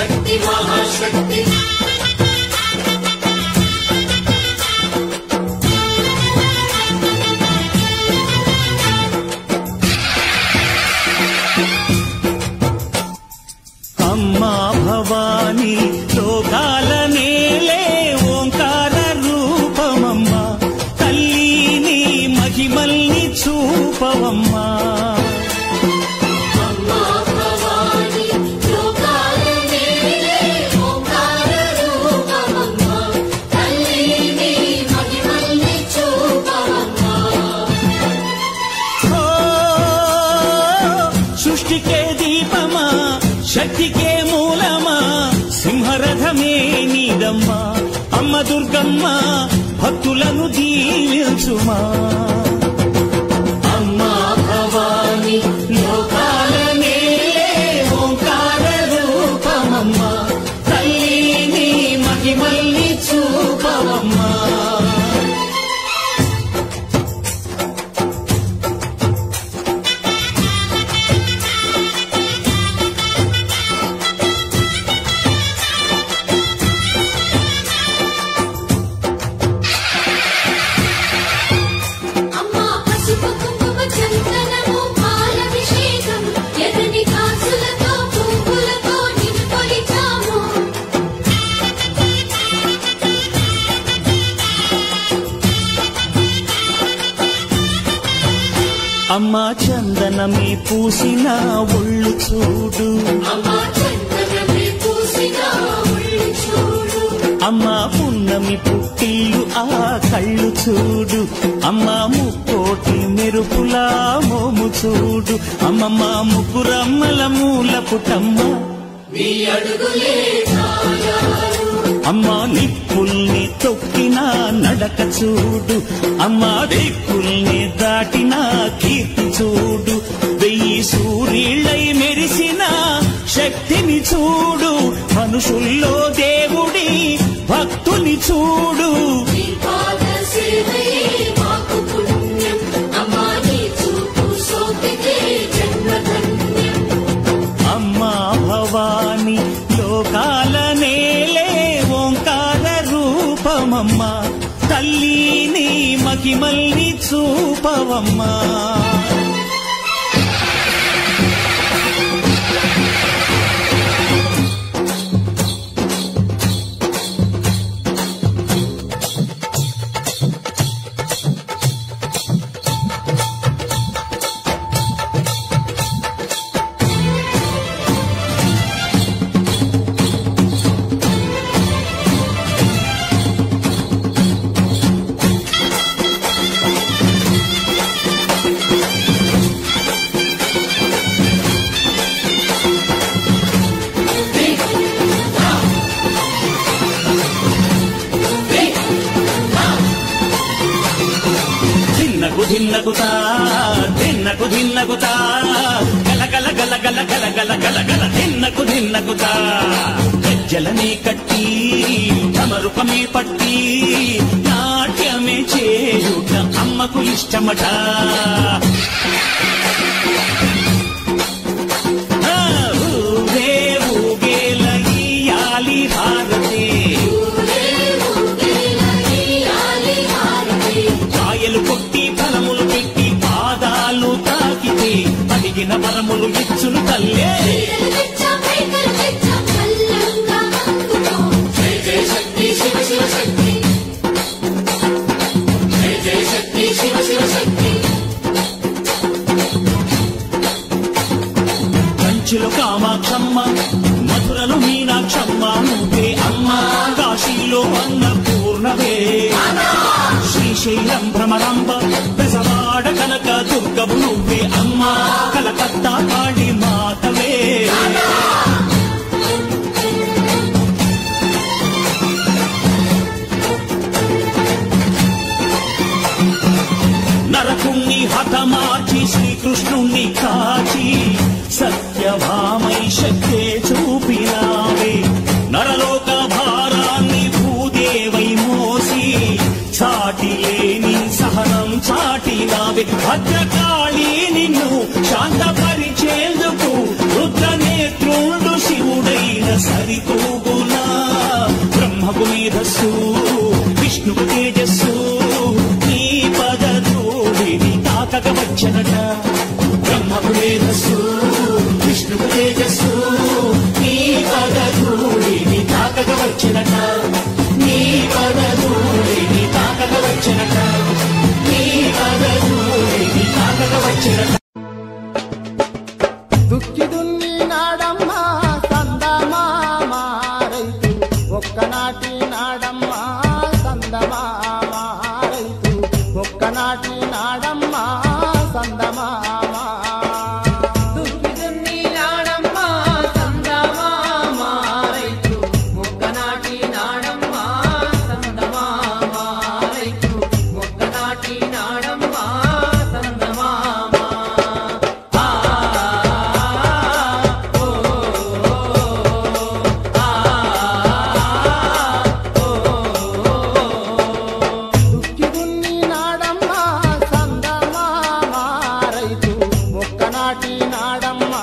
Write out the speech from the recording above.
శక్తి మహాశక్తి అమ్మా భవాని లోకాల నేలే ఓంకార రూపమమ్మా తల్లిని మహిమల్ని చూపవమ్మా సృష్టికే దీపమా శక్తికే మూలమా సింహరథమే నీదమ్మా అమ్మ దుర్గమ్మ భక్తులను దీవించుమా అమ్మా భవాని లోకాల నేలే ఓంకార రూపమమ్మా తల్లిని మహిమల్ని చూపవమ్మా అమ్మా చందనమే పూసిన ఒళ్ళు చూడు అమ్మా పున్నమి పుట్టిల్లు ఆ కళ్ళు చూడు అమ్మా ముక్కోటి మెరుపులా మోము చూడు అమ్మమ్మ ముగ్గురమ్మల మూల పుటమ్మ అమ్మా నిప్పుల్ని తొక్కిన నడక చూడు అమ్మా దిక్కుల్ని దాటిన కీర్తి చూడు 1000 సూర్యులై మెరిసిన శక్తిని చూడు మనుషుల్లో దేవుడి భక్తుని చూడు అమ్మా భవాని లోకాల నేలే ఓంకార రూపమమ్మా తల్లిని మహిమల్ని చూపవమ్మా ధిన్నగుతా ధిన్నకు ధిన్నగుతా గల గల గల గల గల గల గల గల ధిన్నగుతా గజ్జలనే కట్టి తమరుపమే పట్టి నాట్యమే చేయుట అమ్మకు ఇష్టమట ఊగే ఊగేల ఇయ్యాలి భారతే కాయలు కొట్టి ఫలములు పెట్టి పాదాలు తాకితే పలిగిన వరములు ఇచ్చును తల్లే కంచిలో కామాక్షమ్మ మధురలో మీనాక్షమ్మ నువ్వే అమ్మ కాశీలో అన్నపూర్ణవే శ్రీశైలం భ్రమరాంబ పెసవాడ కనక దుర్గవు నువ్వే అమ్మ కలకత్తా కాళీ మాతవే నరకుణ్ణి హతమార్చి శ్రీకృష్ణుణ్ణి కాచి సత్యభామై శక్తే చూపినావే నరలోక భారాన్ని భూదేవై మోసి చాటి లేని సహనం చాటినావే భద్రకాళి నిన్ను శాంతపరిచేందుకు రుద్రనేత్రుడు శివుడైన సరి విష్ణువు తేజస్సు నీ పదధూళిని తాకగ వచ్చనట బ్రహ్మకు మేధస్సు విష్ణువు తేజస్సు నీ పదధూళిని తాకగ వచ్చనట నీ పదధూళిని తాకగ వచ్చనట నీ పదధూళిని తాకగ వచ్చనట దుక్కి దున్ని నాడమ్మా సందమామ రైతు ఒక్కనాటి నాడమ్మా సందమామ రైతు ఒక్కనాటి నాడమ్మా సందమామ దుక్కి దున్ని నాడమ్మా సందమామ రైతు ఒక్కనాటి నాడమ్మా సందమామ రైతు ఒక్కనాటి నాడమ్మా సందమామ దుక్కి దున్ని నాడమ్మా సందమామ రైతు ఒక్కనాటి నాడమ్మా